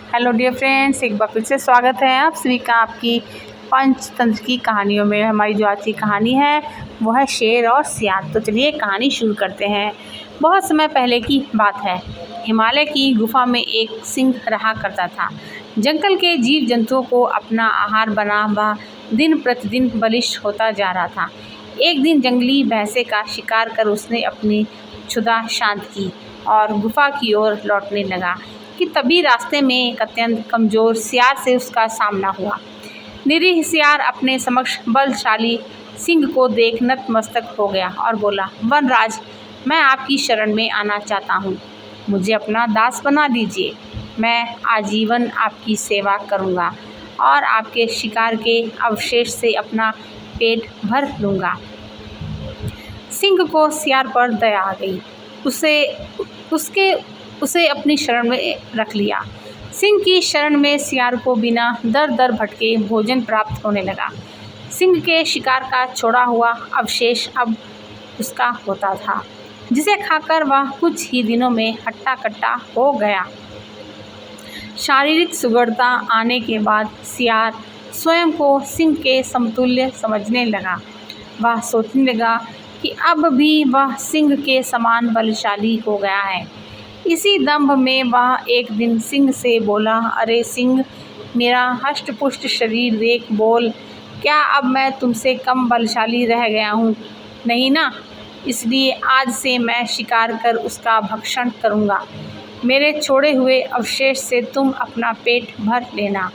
Hello dear friends, एक बार फिर से स्वागत है आप सभी का आपकी पंचतंत्र की कहानियों में। हमारी जो आज की कहानी है वो है शेर और सियार। तो चलिए कहानी शुरू करते हैं। बहुत समय पहले की बात है। हिमालय की गुफा में एक सिंह रहा करता था। जंगल के जीव जंतुओं को अपना आहार बना वह दिन प्रतिदिन बलिष्ठ होता जा रहा था। एक दिन जंगली भैंसे का शिकार कर उसने अपनी क्षुधा शांत की और गुफा की ओर लौटने लगा कि तभी रास्ते में एक अत्यंत कमज़ोर सियार से उसका सामना हुआ। निरीह सियार अपने समक्ष बलशाली सिंह को देख नतमस्तक हो गया और बोला, वनराज, मैं आपकी शरण में आना चाहता हूँ। मुझे अपना दास बना दीजिए। मैं आजीवन आपकी सेवा करूँगा और आपके शिकार के अवशेष से अपना पेट भर लूँगा। सिंह को सियार पर दया आ गई। उसे अपनी शरण में रख लिया। सिंह की शरण में सियार को बिना दर दर भटके भोजन प्राप्त होने लगा। सिंह के शिकार का छोड़ा हुआ अवशेष अब उसका होता था, जिसे खाकर वह कुछ ही दिनों में हट्टा कट्टा हो गया। शारीरिक सुघड़ता आने के बाद सियार स्वयं को सिंह के समतुल्य समझने लगा। वह सोचने लगा कि अब भी वह सिंह के समान बलशाली हो गया है। इसी दंभ में वह एक दिन सिंह से बोला, अरे सिंह, मेरा हष्ट-पुष्ट शरीर देख बोल, क्या अब मैं तुमसे कम बलशाली रह गया हूँ? नहीं ना? इसलिए आज से मैं शिकार कर उसका भक्षण करूँगा। मेरे छोड़े हुए अवशेष से तुम अपना पेट भर लेना।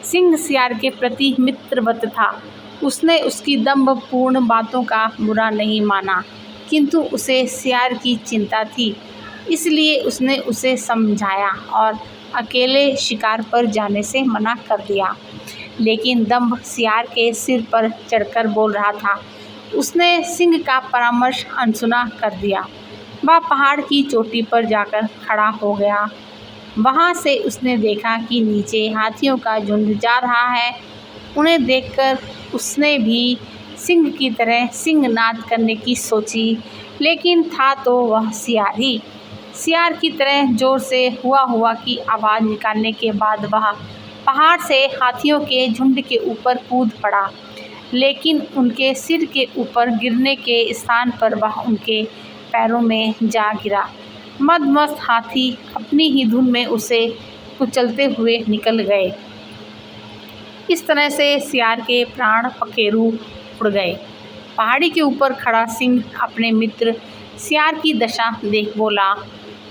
सिंह सियार के प्रति मित्रवत था। उसने उसकी दंभपूर्ण बातों का बुरा नहीं माना, किंतु उसे सियार की चिंता थी। इसलिए उसने उसे समझाया और अकेले शिकार पर जाने से मना कर दिया। लेकिन दंभ सियार के सिर पर चढ़कर बोल रहा था। उसने सिंह का परामर्श अनसुना कर दिया। वह पहाड़ की चोटी पर जाकर खड़ा हो गया। वहाँ से उसने देखा कि नीचे हाथियों का झुंड जा रहा है। उन्हें देखकर उसने भी सिंह की तरह सिंहनाद करने की सोची, लेकिन था तो वह सियार ही। सियार की तरह जोर से हुआ की आवाज़ निकालने के बाद वह पहाड़ से हाथियों के झुंड के ऊपर कूद पड़ा, लेकिन उनके सिर के ऊपर गिरने के स्थान पर वह उनके पैरों में जा गिरा। मदमस्त हाथी अपनी ही धुन में उसे कुचलते हुए निकल गए। इस तरह से सियार के प्राण पखेरु उड़ गए। पहाड़ी के ऊपर खड़ा सिंह अपने मित्र सियार की दशा देख बोला,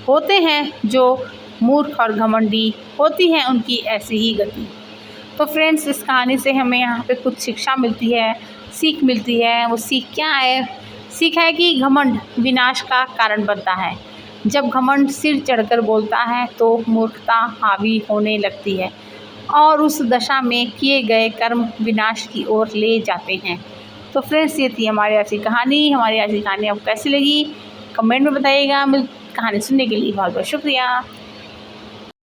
होते हैं जो मूर्ख और घमंडी, होती है उनकी ऐसी ही गति। तो फ्रेंड्स, इस कहानी से हमें यहाँ पे कुछ शिक्षा मिलती है, सीख मिलती है। वो सीख क्या है? सीख है कि घमंड विनाश का कारण बनता है। जब घमंड सिर चढ़कर बोलता है तो मूर्खता हावी होने लगती है और उस दशा में किए गए कर्म विनाश की ओर ले जाते हैं। तो फ्रेंड्स, ये थी हमारी आज की कहानी। हमारी आज की कहानी आपको कैसी लगी कमेंट में बताइएगा। कहानी सुनने के लिए बहुत बहुत शुक्रिया।